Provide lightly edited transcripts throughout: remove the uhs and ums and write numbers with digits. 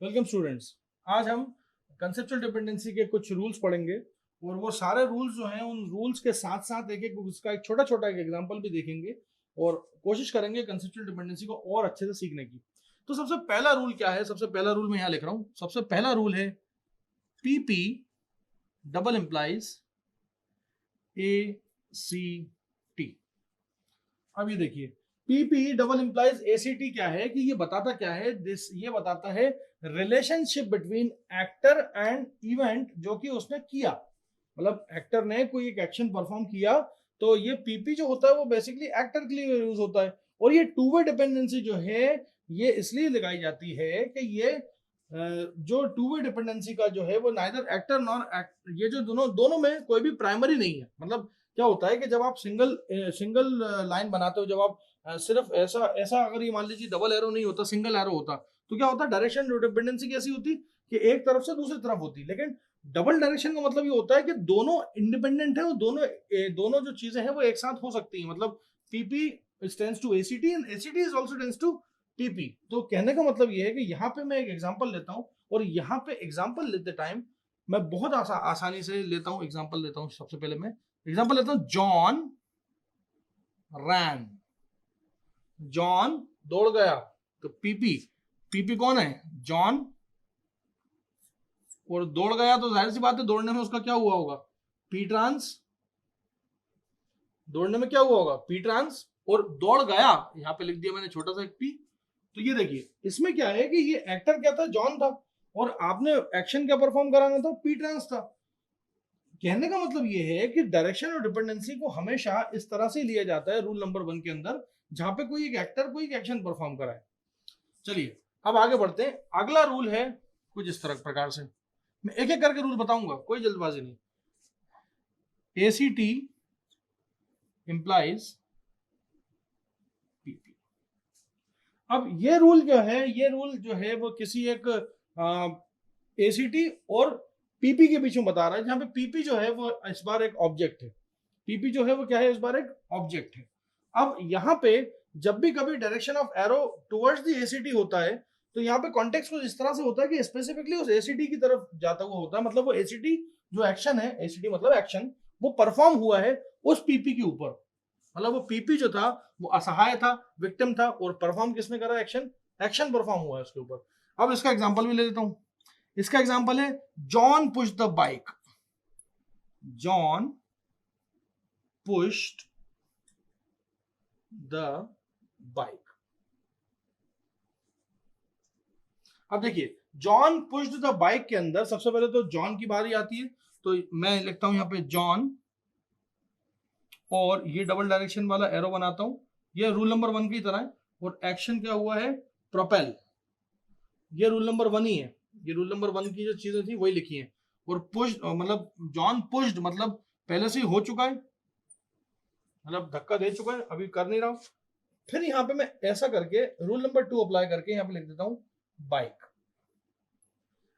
Welcome students. आज हम conceptual dependency के कुछ रूल्स पढ़ेंगे और वो सारे रूल्स जो हैं उन रूल्स के साथ साथ एक एक उसका एक छोटा छोटा एक एग्जांपल भी देखेंगे और कोशिश करेंगे कंसेप्चुअल डिपेंडेंसी को और अच्छे से सीखने की। तो सबसे पहला रूल क्या है? सबसे पहला रूल मैं यहाँ लिख रहा हूँ। सबसे पहला रूल है PP double implies A C T. अब ये देखिए, पीपी डबल इंप्लाइज एसीटी क्या है कि ये बताता क्या है? ये बताता है relationship between actor and event जो कि उसने किया। मतलब एक्टर ने कोई एक एक्शन परफॉर्म किया तो ये पीपी जो होता है वो बेसिकली एक्टर के लिए यूज होता है। और ये टू वे डिपेंडेंसी जो है ये इसलिए लगाई जाती है कि ये जो टू वे डिपेंडेंसी का जो है वो नाइदर एक्टर नॉर ये जो दोनों दोनों में कोई भी प्राइमरी नहीं है। मतलब क्या होता है कि जब आप सिंगल लाइन बनाते हो, जब आप सिर्फ ऐसा ऐसा अगर ये मान लीजिए डबल एरो नहीं होता, सिंगल एरो होता, तो क्या होता है? डायरेक्शन डिपेंडेंसी कैसी होती कि एक तरफ से दूसरी तरफ होती। लेकिन डबल डायरेक्शन का मतलब ये होता है कि दोनों इंडिपेंडेंट है और दोनों जो चीजें हैं वो एक साथ हो सकती हैं। मतलब PP tends to ACT and ACT is also tends to PP. तो कहने का मतलब ये है कि यहाँ पे मैं एक एग्जांपल लेता हूँ और यहाँ पे एग्जांपल लेते टाइम मैं बहुत आसानी से लेता हूँ। एग्जांपल लेता हूँ, सबसे पहले मैं एग्जांपल लेता हूँ जॉन रैन। जॉन दौड़ गया, तो पीपी पीपी कौन है? जॉन। और दौड़ गया तो जाहिर सी बात है दौड़ने में उसका क्या हुआ होगा? P trans. दौड़ने में क्या हुआ होगा? P trans. और दौड़ गया यहाँ पे लिख दिया मैंने छोटा सा एक पी। तो ये देखिए, इसमें क्या है कि ये एक्टर क्या था? जॉन था। और आपने एक्शन क्या परफॉर्म कराना था? पी ट्रांस था। कहने का मतलब ये है कि डायरेक्शन और डिपेंडेंसी को हमेशा इस तरह से लिया जाता है रूल नंबर 1 के अंदर, जहां पे कोई एक एक्टर कोई एक एक्शन परफॉर्म कराए। चलिए अब आगे बढ़ते हैं। अगला रूल है कुछ इस तरह प्रकार से, मैं एक एक करके रूल बताऊंगा, कोई जल्दबाजी नहीं। ACT implies PP. अब ये रूल जो है, ये रूल जो है वो किसी एक एसीटी और पीपी के बीच में बता रहा है, जहां पे पीपी जो है वो इस बार एक ऑब्जेक्ट है। पीपी जो है वो क्या है? इस बार एक ऑब्जेक्ट है। अब यहाँ पे जब भी कभी direction of arrow towards the ACT होता है तो यहाँ पे कॉन्टेक्स्ट कुछ इस तरह से होता है कि स्पेसिफिकली उस एसीटी की तरफ जाता हुआ होता है। मतलब वो एसीटी जो एक्शन है, एसीटी मतलब एक्शन, वो परफॉर्म हुआ है उस पीपी के ऊपर। मतलब वो पीपी जो था वो असहाय था, विक्टिम था, और परफॉर्म किसने करा? एक्शन। एक्शन परफॉर्म हुआ है उसके ऊपर। अब इसका एग्जांपल भी ले लेता हूं। इसका एग्जांपल है John push the bike. John pushed the bike. अब देखिए, जॉन पुश्ड द बाइक के अंदर सबसे पहले तो जॉन की बारी आती है। तो मैं लिखता हूं यहाँ पे जॉन और ये डबल डायरेक्शन वाला एरो बनाता हूं। ये रूल नंबर 1 की तरह है। और एक्शन क्या हुआ है? प्रोपेल। ये रूल नंबर 1 ही है। ये रूल नंबर 1 की जो चीजें थी वही लिखी है। और पुश मतलब जॉन पुश्ड मतलब पहले से ही हो चुका है, मतलब धक्का दे चुका है, अभी कर नहीं रहा। फिर यहाँ पे मैं ऐसा करके रूल नंबर 2 अप्लाई करके यहाँ पे लिख देता हूं बाइक।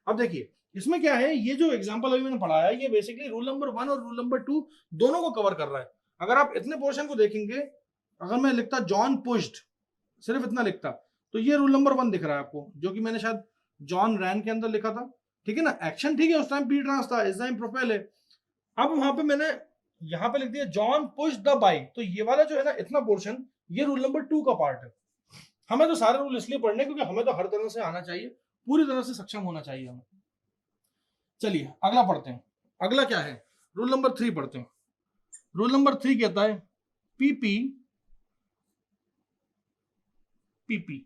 अब देखिए इसमें क्या है, ये जो एग्जांपल अभी मैंने पढ़ाया ये बेसिकली रूल नंबर 1 और रूल नंबर 2 दोनों को कवर कर रहा है। अगर आप इतने पोर्शन को देखेंगे, अगर मैं लिखता जॉन पुश्ड, सिर्फ इतना लिखता, तो ये रूल नंबर 1 दिख रहा है आपको, जो कि मैंने शायद जॉन रैन के अंदर लिखा था। ठीक है ना? एक्शन ठीक है, उस टाइम पी ट्रांस था, इस टाइम प्रोपेल है। अब वहां पे मैंने यहाँ पे लिख दिया जॉन पुश द बाइक। तो ये वाला जो है ना इतना पोर्शन, ये रूल नंबर 2 का पार्ट है। हमें तो सारे रूल इसलिए पढ़ने क्योंकि हमें तो हर तरह से आना चाहिए, पूरी तरह से सक्षम होना चाहिए हमें। चलिए अगला पढ़ते हैं। अगला क्या है? रूल नंबर 3 पढ़ते हैं। रूल नंबर 3 कहता है पीपी पीपी।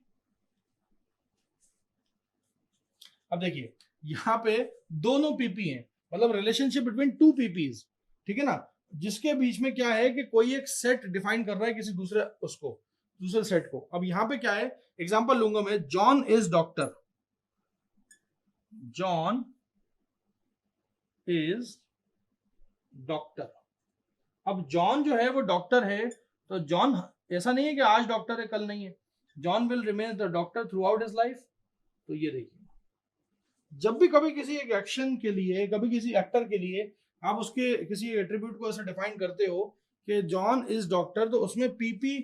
अब देखिए यहाँ पे दोनों पीपी हैं, मतलब रिलेशनशिप बिटवीन टू पीपीज। ठीक है ना? जिसके बीच में क्या है कि कोई एक सेट डिफाइन कर रहा है किसी दूसरे उसको, दूसरे सेट को। अब यहाँ पे क्या है? एग्जांपल लूंगा मैं, John is doctor. John is doctor. अब जॉन जो है वो डॉक्टर है, तो जॉन ऐसा नहीं है कि आज डॉक्टर है कल नहीं है। John will remain the doctor through out his life. तो ये देखिए, जब भी कभी किसी एक एक्शन के लिए, कभी किसी एक्टर के लिए आप उसके किसी एट्रीब्यूट को ऐसे डिफाइन करते हो कि जॉन इज डॉक्टर, तो उसमें पीपी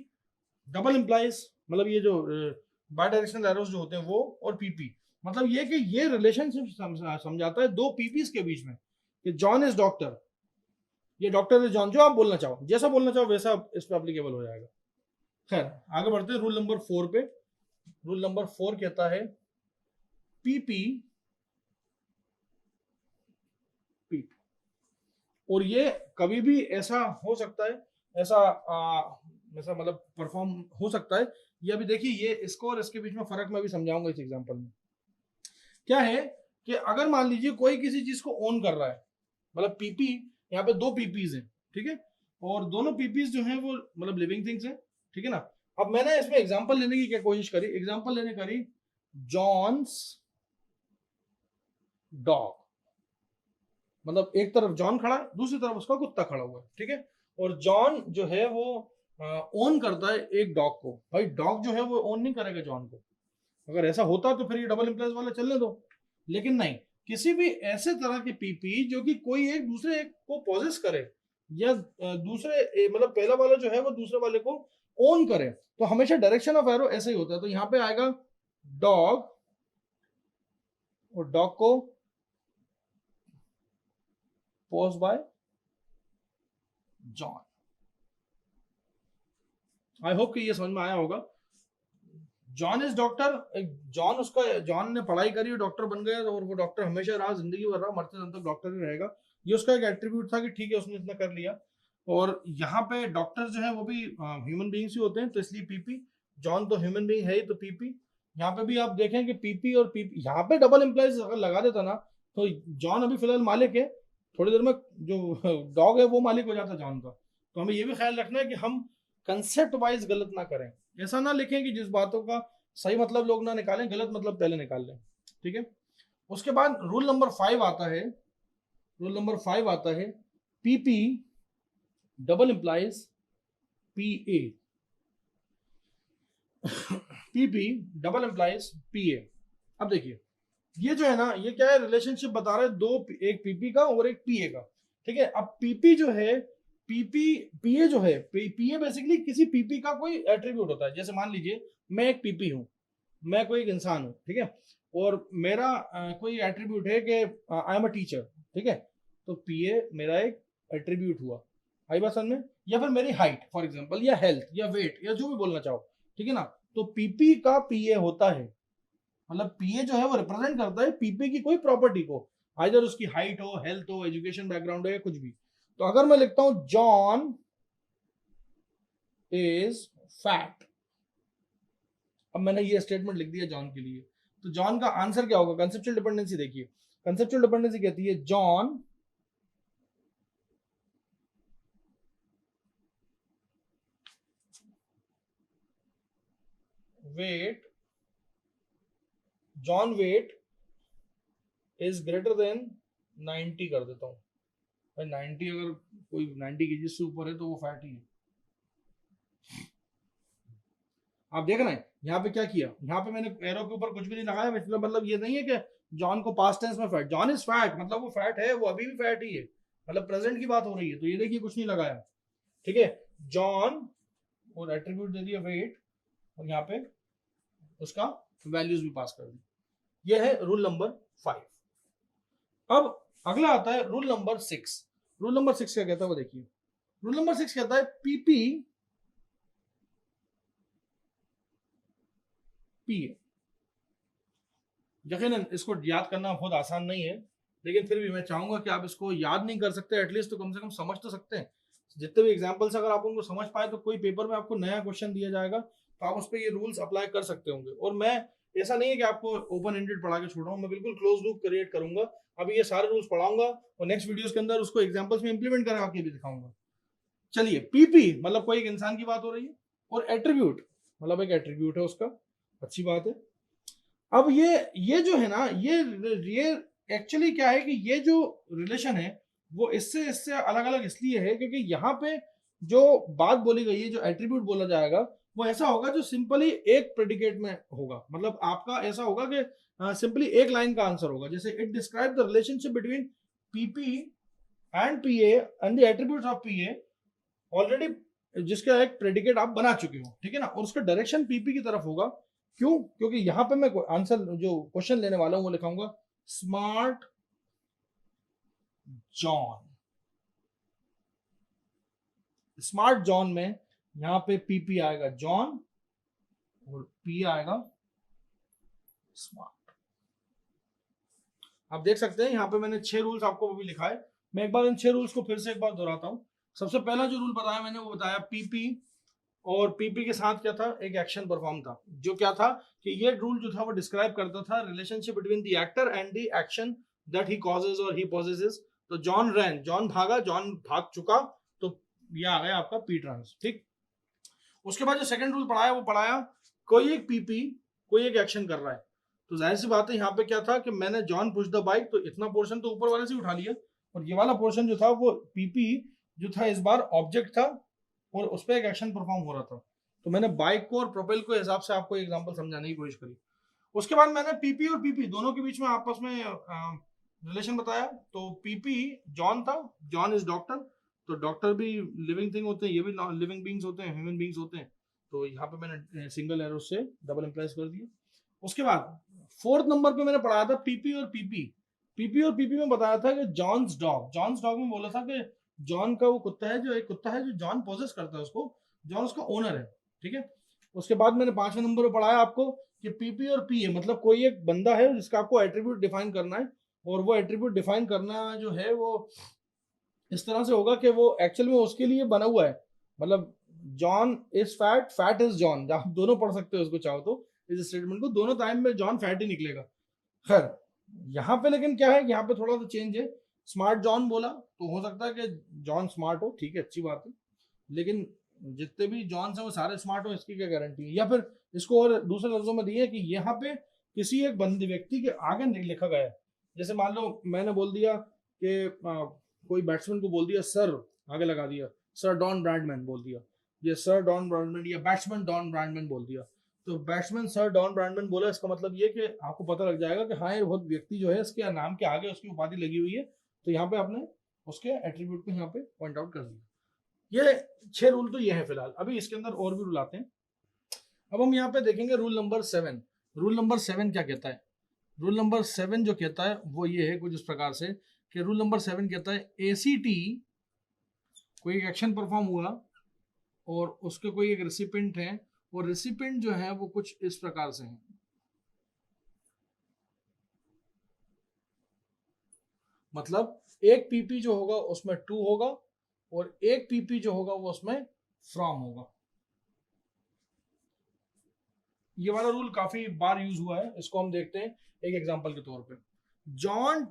डबल इंप्लाइज, मतलब ये जो बाई डायरेक्शनल एरोस जो होते हैं वो, और पीपी मतलब ये कि ये रिलेशनशिप समझाता है दो पीपीज के बीच में कि जॉन इज डॉक्टर, ये डॉक्टर इज जॉन, जो आप बोलना चाहो, जैसा बोलना चाहो वैसा इस पर एप्लीकेबल हो जाएगा। खैर आगे बढ़ते हैं रूल नंबर 4 पे। रूल नंबर 4 कहता है पीपी पीपी, और ये कभी भी ऐसा हो सकता है, ऐसा ऐसा मतलब परफॉर्म हो सकता है। ये अभी देखिए, ये इसको और इसके बीच में फर्क मैं अभी समझाऊंगा इस एग्जांपल में। क्या है कि अगर मान लीजिए कोई किसी चीज को ओन कर रहा है, मतलब पीपी, यहाँ पे दो पीपीज हैं, ठीक है, और दोनों पीपीज जो हैं वो मतलब लिविंग थिंग्स हैं, ठीक है ना। अब मैंने इसमें एग्जांपल लेने की क्या कोशिश करी, एग्जांपल लेने करी जॉन्स डॉग, मतलब एक तरफ जॉन खड़ा है, दूसरी तरफ उसका कुत्ता खड़ा हुआ है, ठीक है, और जॉन जो है वो ओन करता है एक डॉग को। भाई डॉग जो है वो ओन नहीं करेगा जॉन को, अगर ऐसा होता तो फिर ये डबल इंप्लाइज वाला चलने दो, लेकिन नहीं, किसी भी ऐसे तरह के पीपी जो कि कोई एक दूसरे एक को पोजेस करे, या दूसरे मतलब पहला वाला जो है वो दूसरे वाले को ओन करे, तो हमेशा डायरेक्शन ऑफ एरो ऐसे ही होता है। तो यहाँ पे आएगा डॉग, और डॉग को pose bye John. I hope कि ये समझ में आया होगा। जॉन इज डॉक्टर, जॉन उसका, जॉन ने पढ़ाई करी, डॉक्टर बन गया, और वो डॉक्टर हमेशा रहा, जिंदगी भर रहा, मरते दम तक डॉक्टर ही रहेगा। ये उसका एक एट्रीब्यूट था कि ठीक है उसने इतना कर लिया। और यहाँ पे डॉक्टर जो है वो भी ह्यूमन बीइंग्स ही होते हैं, तो इसलिए पीपी, जॉन तो ह्यूमन बीइंग है ही, तो पीपी। यहाँ पे भी आप देखें कि पीपी और पीपी, यहाँ पे डबल एम्प्लॉइज अगर लगा देता ना, तो जॉन अभी फिलहाल मालिक है, थोड़ी देर में जो डॉग है वो मालिक हो जाता जॉन का। तो हमें ये भी ख्याल रखना है कि हम कंसेप्ट वाइज गलत ना करें, ऐसा ना लिखें कि जिस बातों का सही मतलब लोग ना निकालें, गलत मतलब पहले निकाल लें, ठीक है। उसके बाद रूल नंबर 5 आता है, रूल नंबर 5 आता है पीपी डबल इंप्लाइज पीए, पीपी डबल इंप्लाइज पीए। अब देखिए ये जो है ना, ये क्या है, रिलेशनशिप बता रहा है दो, एक पीपी का और एक पीए का, ठीक है। अब पीपी जो है, पीपी पीए जो है, पीए बेसिकली किसी पीपी का कोई एट्रीब्यूट होता है। जैसे मान लीजिए मैं एक पीपी हूं, मैं कोई एक इंसान हूं, ठीक है, और मेरा कोई एट्रीब्यूट है कि आई एम अ टीचर, ठीक है, तो पीए मेरा एक एट्रीब्यूट हुआ, आई बात समझ में। या फिर मेरी हाइट फॉर एग्जांपल, या हेल्थ, या वेट, या जो भी बोलना चाहो, ठीक है ना, तो पीपी का पीए होता है, मतलब पीए जो है वो रिप्रेजेंट करता है पीपी की कोई प्रॉपर्टी को, आइदर उसकी हाइट हो, हेल्थ हो, एजुकेशन बैकग्राउंड हो, या कुछ भी। तो अगर मैं लिखता हूं जॉन इज फैट, अब मैंने ये स्टेटमेंट लिख दिया जॉन के लिए, तो जॉन का आंसर क्या होगा, कंसेप्चुअल डिपेंडेंसी देखिए, कंसेप्चुअल डिपेंडेंसी कहती है John weight, John weight is greater than 90 कर देता हूं। भाई 90, अगर कोई 90 केजी से ऊपर है तो वो फैट ही है। आप देख रहे हैं यहाँ पे क्या किया, यहाँ पे मैंने एरो के ऊपर कुछ भी नहीं लगाया, मतलब ये नहीं है कि जॉन को पास्ट टेंस में फैट, जॉन इज फैट मतलब वो फैट है, वो अभी भी फैट ही है, मतलब प्रेजेंट की बात हो रही है, तो ये देखिए कुछ नहीं लगाया, ठीक है। जॉन और एट्रीब्यूट दे दिया वेट, और यहाँ पे उसका वैल्यूज भी पास कर दी। ये है रूल नंबर 5। अब अगला आता है रूल नंबर 6। रूल नंबर 6 क्या कहता है वो देखिए, रूल नंबर 6 कहता है पीपी पीए। यकीनन इसको याद करना बहुत आसान नहीं है, लेकिन फिर भी मैं चाहूंगा कि आप इसको याद नहीं कर सकते, एटलीस्ट तो कम से कम समझ तो सकते हैं। जितने भी एग्जाम्पल्स अगर आप उनको समझ पाए, तो कोई पेपर में आपको नया क्वेश्चन दिया जाएगा तो आप उस पर ये रूल्स अप्लाई कर सकते होंगे। और मैं, ऐसा नहीं है कि आपको ओपन एंडेड पढ़ा के छोड़ रहा हूँ, मैं बिल्कुल क्लोज लूप क्रिएट करूंगा। अभी ये सारे रूल्स पढ़ाऊंगा और नेक्स्ट वीडियोस के अंदर उसको एग्जाम्पल्स में इंप्लीमेंट करा के भी दिखाऊंगा। चलिए, पीपी मतलब कोई एक इंसान की बात हो रही है, और एट्रीब्यूट मतलब एक एट्रीब्यूट है उसका, अच्छी बात है। अब ये जो है ना, ये एक्चुअली क्या है कि ये जो रिलेशन है वो इससे इससे अलग अलग इसलिए है क्योंकि यहाँ पे जो बात बोली गई है, जो एट्रीब्यूट बोला जाएगा, वो ऐसा होगा जो सिंपली एक प्रेडिकेट में होगा। मतलब आपका ऐसा होगा कि सिंपली एक लाइन का आंसर होगा, जैसे it describe the relationship between PP and PA and the attributes of PA already, जिसका एक प्रेडिकेट आप बना चुके हो, ठीक है ना, और उसका डायरेक्शन पीपी की तरफ होगा। क्यों? क्योंकि यहाँ पे मैं आंसर जो क्वेश्चन लेने वाला हूं वो लिखाऊंगा स्मार्ट जॉन। स्मार्ट जॉन में यहाँ पे पीपी आएगा जॉन और पी आएगा स्मार्ट। आप देख सकते हैं यहाँ पे मैंने 6 रूल्स आपको भी लिखा है। मैं एक बार इन 6 रूल्स को फिर से एक बार दोहराता हूँ। सबसे पहला जो रूल बताया मैंने वो बताया पीपी, और पीपी के साथ क्या था, एक एक्शन परफॉर्म था, जो क्या था कि ये रूल जो था वो डिस्क्राइब करता था relationship between the actor and the action that he causes और ही पॉजेसेस। तो जॉन रैन, जॉन भागा, जॉन भाग चुका, तो ये आ गया आपका पी ट्रांस। ठीक, उसके बाद जो सेकंड रूल पढ़ाया वो पढ़ाया कोई एक पीपी कोई एक एक्शन कर रहा है, तो जाहिर सी बात है यहाँ पे क्या था कि मैंने जॉन पुश द बाइक, तो इतना पोर्शन तो ऊपर वाले से उठा लिया, और ये वाला पोर्शन जो था वो पीपी जो था इस बार ऑब्जेक्ट था और उस पर एक एक्शन परफॉर्म हो रहा था। तो मैंने बाइक को और प्रोपेल को हिसाब से आपको एग्जांपल समझाने की कोशिश करी। उसके बाद मैंने पीपी और पीपी दोनों के बीच में आपस में रिलेशन बताया। तो पीपी जॉन था, जॉन इज डॉक्टर, तो डॉक्टर भी लिविंग थिंग होते हैं, ये भी लिविंग बींग्स होते हैं, ह्यूमन बींग्स होते हैं, तो यहाँ पे मैंने सिंगल एरो से डबल इंप्लाइज कर दिया। उसके बाद फोर्थ नंबर पे मैंने पढ़ाया था पीपी और पीपी। पीपी और पीपी में बताया था कि जॉन्स डॉग, जॉन्स डॉग में बोला था कि जॉन का वो कुत्ता है, जो एक कुत्ता है जो जॉन पोजेस करता है उसको, जॉन उसका ओनर है। ठीक है, उसके बाद मैंने 5वें नंबर पे पढ़ाया आपको कि पीपी और पीए मतलब कोई एक बंदा है जिसका आपको एट्रीब्यूट डिफाइन करना है, और वो एट्रीब्यूट डिफाइन करना जो है वो इस तरह से होगा कि वो एक्चुअल में उसके लिए बना हुआ है। मतलब John is fat, fat is John, आप दोनों पढ़ सकते हो उसको चाहो तो, इस स्टेटमेंट को दोनों टाइम में जॉन फैट ही निकलेगा। खैर यहाँ पे लेकिन क्या है, यहाँ पे थोड़ा सा चेंज है। स्मार्ट जॉन बोला तो हो सकता है कि जॉन स्मार्ट हो, ठीक है, अच्छी बात है, लेकिन जितने भी जॉन्स हैं वो सारे स्मार्ट हो इसकी क्या गारंटी है? या फिर इसको और दूसरे लफ्जों में दिए कि यहाँ पे किसी एक बंदे व्यक्ति के आगे नहीं लिखा गया है। जैसे मान लो मैंने बोल दिया कि कोई बैट्समैन को बोल दिया सर, आगे लगा दिया सर डॉन ब्रैडमैन बोल दिया, ये सर डॉन ब्रैडमैन, या बैट्समैन डॉन ब्रैडमैन बोल दिया, तो बैट्समैन सर डॉन ब्रैडमैन बोला, इसका मतलब ये कि आपको पता लग जाएगा कि हाँ ये बहुत व्यक्ति जो है इसके नाम के आगे उसकी उपाधि लगी हुई है, तो यहाँ पे आपने उसके एट्रीब्यूट को यहाँ पे पॉइंट आउट कर दिया। ये 6 रूल तो ये है फिलहाल। अभी इसके अंदर और भी रूल आते हैं। अब हम यहाँ पे देखेंगे रूल नंबर 7। रूल नंबर 7 क्या कहता है? रूल नंबर 7 जो कहता है वो ये है कुछ इस प्रकार से कि रूल नंबर 7 कहता है एसीटी, कोई एक एक्शन परफॉर्म हुआ और उसके कोई एक रेसिपिएंट है, और रेसिपिएंट जो है वो कुछ इस प्रकार से है। मतलब एक पीपी जो होगा उसमें टू होगा और एक पीपी जो होगा वो उसमें फ्रॉम होगा। ये वाला रूल काफी बार यूज हुआ है, इसको हम देखते हैं एक एग्जांपल के तौर पे। जॉन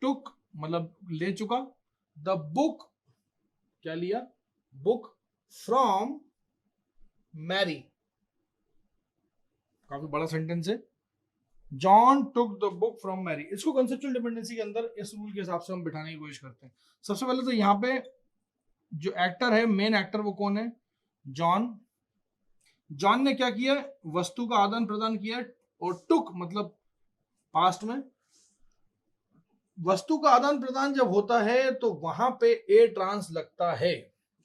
टुक मतलब ले चुका, द बुक क्या लिया, बुक फ्रॉम मैरी, काफी बड़ा सेंटेंस है। John took the book from Mary, इसको कंसेप्चुअल डिपेंडेंसी के अंदर इस रूल के हिसाब से हम बिठाने की कोशिश करते हैं। सबसे पहले तो यहाँ पे जो एक्टर है, मेन एक्टर, वो कौन है? जॉन। जॉन ने क्या किया, वस्तु का आदान प्रदान किया, और टुक मतलब पास्ट में। वस्तु का आदान प्रदान जब होता है तो वहां पे ए ट्रांस लगता है,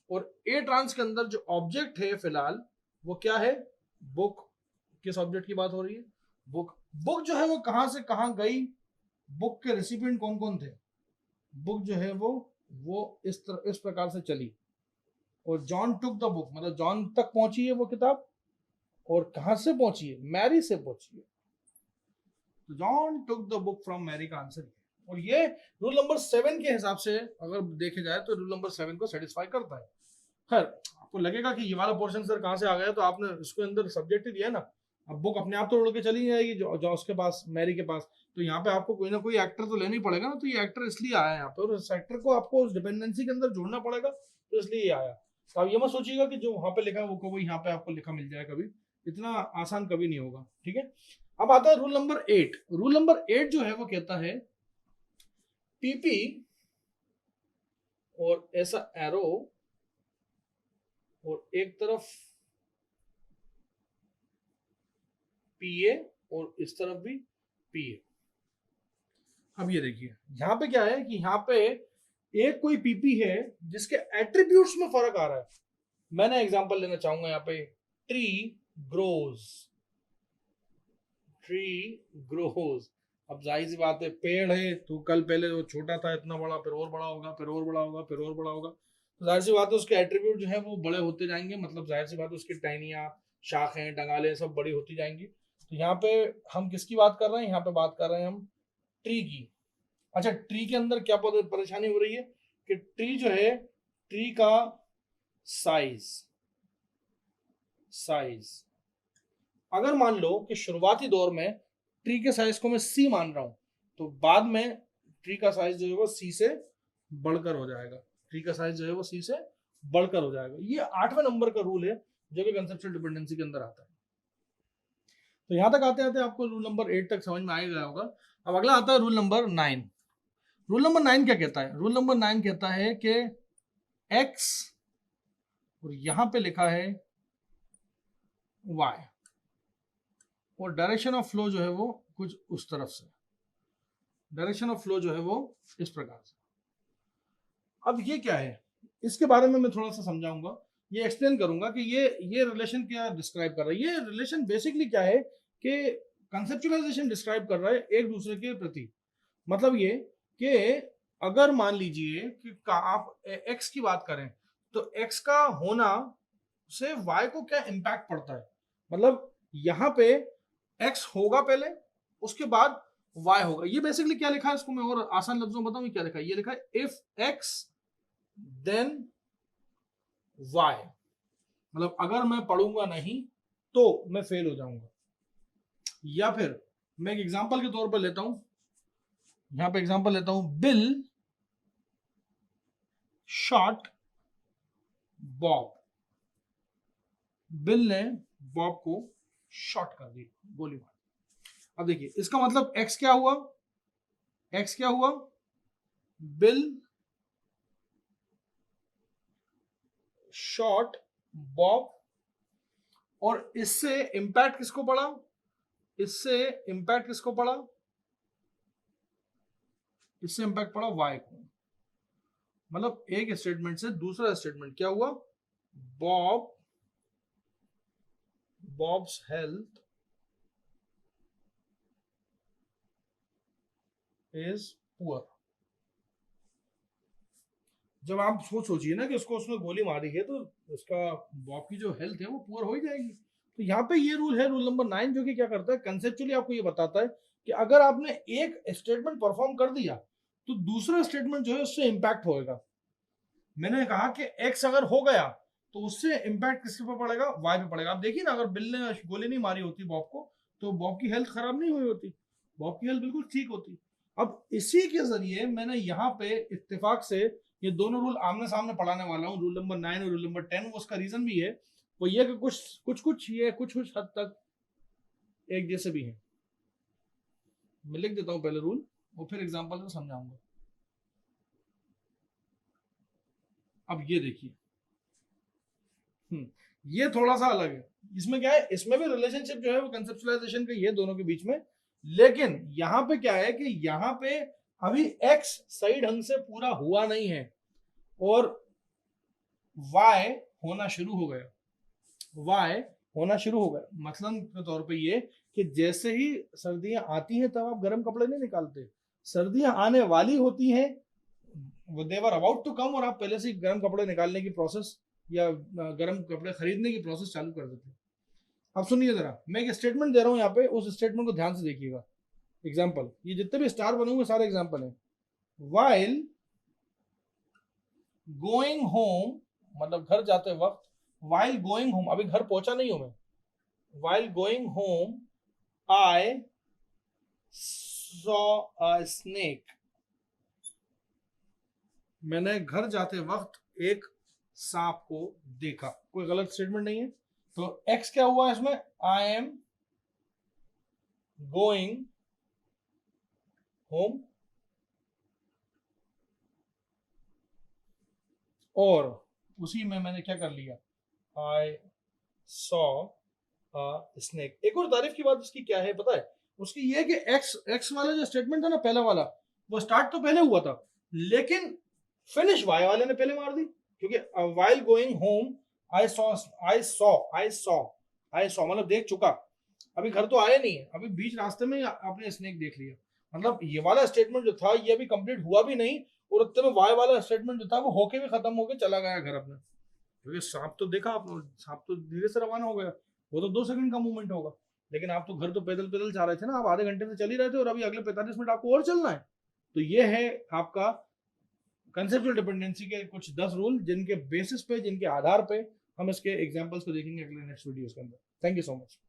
और ए ट्रांस के अंदर जो ऑब्जेक्ट है फिलहाल वो क्या है? बुक। किस ऑब्जेक्ट की बात हो रही है? बुक। बुक जो है वो कहां से कहां गई, बुक के रेसिपिएंट कौन कौन थे? बुक जो है वो इस प्रकार से चली, और जॉन टुक द बुक मतलब जॉन तक पहुंची है वो किताब, और कहां से पहुंची है? मैरी से पहुंची है। तो John took the book from Mary का आंसर है। और ये रूल नंबर 7 के हिसाब से अगर देखे जाए तो रूल नंबर 7 को सेटिस्फाई करता है। खैर आपको लगेगा कि ये वाला पोर्शन सर कहां से आ गया, तो आपने इसके अंदर सब्जेक्ट ही दिया ना, अब बुक अपने आप तो उड़ के चली जाएगी जो उसके पास, मैरी के पास, तो यहाँ पे आपको कोई ना कोई एक्टर तो लेना ही पड़ेगा ना, तो ये एक्टर इसलिए आया यहाँ पे, और इस एक्टर को आपको उस डिपेंडेंसी के अंदर जोड़ना पड़ेगा, तो इसलिए ये आया। तो आप ये मत सोचिएगा कि जो वहां पे लिखा है वो यहाँ पे आपको लिखा मिल जाए, कभी इतना आसान कभी नहीं होगा। ठीक है, अब आता है रूल नंबर 8। रूल नंबर 8 जो है वो कहता है पीपी और ऐसा एरो, और एक तरफ पीए और इस तरफ भी पीए। अब ये देखिए यहाँ पे क्या है कि यहाँ पे एक कोई पीपी है जिसके एट्रीब्यूट्स में फर्क आ रहा है। मैंने एग्जांपल लेना चाहूंगा यहाँ पे, ट्री ग्रोज, ट्री ग्रोज। अब जाहिर सी बात है, पेड़ है तो कल पहले वो छोटा था इतना बड़ा, फिर और बड़ा होगा, फिर और बड़ा होगा, फिर और बड़ा होगा, तो जाहिर सी बात है उसके एट्रीब्यूट जो है वो बड़े होते जाएंगे, मतलब जाहिर सी बात है उसकी टहनियाँ, शाखें, डंगालें सब बड़ी होती जाएंगी। तो यहाँ पे हम किसकी बात कर रहे हैं, यहाँ पे बात कर रहे हैं हम ट्री की। अच्छा, ट्री के अंदर क्या परेशानी हो रही है कि ट्री जो है, ट्री का साइज, साइज अगर मान लो कि शुरुआती दौर में ट्री के साइज को मैं सी मान रहा हूं, तो बाद में ट्री का साइज जो है वो सी से बढ़कर हो जाएगा, ट्री का साइज जो है वो सी से बढ़कर हो जाएगा। ये 8वें नंबर का रूल है जो कि कंसेप्चुअल डिपेंडेंसी के अंदर आता है। तो यहां तक आते आते आपको रूल नंबर 8 तक समझ में आ गया होगा। अब अगला आता है रूल नंबर 9। रूल नंबर 9 क्या कहता है? रूल नंबर 9 कहता है कि x और यहां पे लिखा है y, और डायरेक्शन ऑफ फ्लो जो है वो कुछ उस तरफ से, डायरेक्शन ऑफ फ्लो जो है वो इस प्रकार से। अब ये क्या है, इसके बारे में मैं थोड़ा सा समझाऊंगा, ये एक्सप्लेन करूंगा कि ये रिलेशन क्या डिस्क्राइब कर रहा है। ये रिलेशन बेसिकली क्या है कि कंसेप्चुअलाइजेशन डिस्क्राइब कर रहा है एक दूसरे के प्रति। मतलब ये कि अगर मान लीजिए कि आप एक्स की बात करें, तो एक्स का होना से वाई को क्या इम्पैक्ट पड़ता है। मतलब यहाँ पे एक्स होगा पहले, उसके बाद वाई होगा। ये बेसिकली क्या लिखा है, इसको मैं और आसान लफ्जों में बताऊं क्या लिखा है। ये लिखा है इफ एक्स देन वाई, मतलब अगर मैं पढ़ूंगा नहीं तो मैं फेल हो जाऊंगा। या फिर मैं एक एग्जांपल के तौर पर लेता हूं, यहां पे एग्जांपल लेता हूं, बिल शॉट बॉब, बिल ने बॉब को शॉट कर दी, गोली मार। अब देखिए इसका मतलब एक्स क्या हुआ, एक्स क्या हुआ, बिल शॉट बॉब, और इससे इंपैक्ट किसको पड़ा, इससे इंपैक्ट किसको पड़ा, इससे इंपैक्ट पड़ा वाई को। मतलब एक स्टेटमेंट से दूसरा स्टेटमेंट क्या हुआ, बॉब्स हेल्थ इज पुअर। जब आप सोचिए ना कि उसको उसने गोली मारी है तो उसका बॉब की जो हेल्थ है वो पुअर हो ही जाएगी। तो यहाँ पे ये रूल है, रूल नंबर 9, जो कि क्या करता है, कंसेप्चुअली आपको ये बताता है कि अगर आपने एक स्टेटमेंट परफॉर्म कर दिया तो दूसरा स्टेटमेंट जो है उससे इंपैक्ट होएगा। मैंने कहा कि एक्स अगर हो गया तो उससे इंपैक्ट किसके पे पड़ेगा, वाई पे पड़ेगा। आप देखिए ना, अगर बिल ने गोली नहीं मारी होती बॉब को तो बॉब की हेल्थ खराब नहीं हुई होती, बॉब की हेल्थ बिल्कुल ठीक होती। अब इसी के जरिए मैंने यहाँ पे इत्तेफाक से ये दोनों रूल आमने सामने पढ़ाने वाला हूँ, रूल नंबर 9 और रूल नंबर 10। उसका रीजन भी है वो ये कि कुछ ये कुछ हद तक एक जैसे भी हैं। मैं लिख देता हूँ पहले रूल और फिर एग्जांपल से समझाऊंगा। अब ये देखिए, ये थोड़ा सा अलग है। इसमें क्या है, इसमें भी रिलेशनशिप जो है वो कंसेप्चुअलाइजेशन का ही है दोनों के बीच में, लेकिन यहाँ पे क्या है कि यहाँ पे अभी एक्स सही ढंग से पूरा हुआ नहीं है और वाई होना शुरू हो गया, वाई होना शुरू हो गया। मतलब के तौर पे ये कि जैसे ही सर्दियां आती हैं तब आप गर्म कपड़े नहीं निकालते, सर्दियां आने वाली होती हैं, देवर अबाउट टू कम, और आप पहले से गर्म कपड़े निकालने की प्रोसेस या गर्म कपड़े खरीदने की प्रोसेस चालू कर देते हैं। अब सुनिए जरा, मैं एक स्टेटमेंट दे रहा हूं यहाँ पे, उस स्टेटमेंट को ध्यान से देखिएगा। एग्जाम्पल, ये जितने भी स्टार बने हुए सारे एग्जाम्पल हैं। वाइल गोइंग होम, मतलब घर जाते वक्त, वाइल गोइंग होम, अभी घर पहुंचा नहीं हूं मैं, while going home I saw a snake, मैंने घर जाते वक्त एक सांप को देखा। कोई गलत स्टेटमेंट नहीं है। तो एक्स क्या हुआ इसमें, आई एम गोइंग होम, और उसी में मैंने क्या कर लिया, आई सॉ अ स्नेक। एक और तारीफ की बात उसकी क्या है पता है, उसकी ये कि एक्स एक्स वाला जो स्टेटमेंट था ना पहला वाला, वो स्टार्ट तो पहले हुआ था लेकिन फिनिश वाई वाले ने पहले मार दी, क्योंकि while going home I saw मतलब देख चुका, अभी घर तो आया नहीं है, अभी बीच रास्ते में आपने स्नेक देख लिया। मतलब ये वाला स्टेटमेंट जो था ये अभी कंप्लीट हुआ भी नहीं, और उतने में वाई वाला स्टेटमेंट जो था वो होके भी खत्म होके चला गया घर अपने। क्योंकि सांप तो देखा आप, सांप तो धीरे से रवाना हो गया, वो तो 2 सेकंड का मूवमेंट होगा। लेकिन आप तो घर तो पैदल पैदल जा रहे थे ना, आप आधे घंटे से चल ही रहे थे, और अभी अगले 45 मिनट आपको और चलना है। तो ये है आपका कंसेप्चुअल डिपेंडेंसी के कुछ 10 रूल, जिनके बेसिस पे, जिनके आधार पे हम इसके एग्जांपल्स को देखेंगे अगले नेक्स्ट वीडियोस के अंदर। Thank you so much.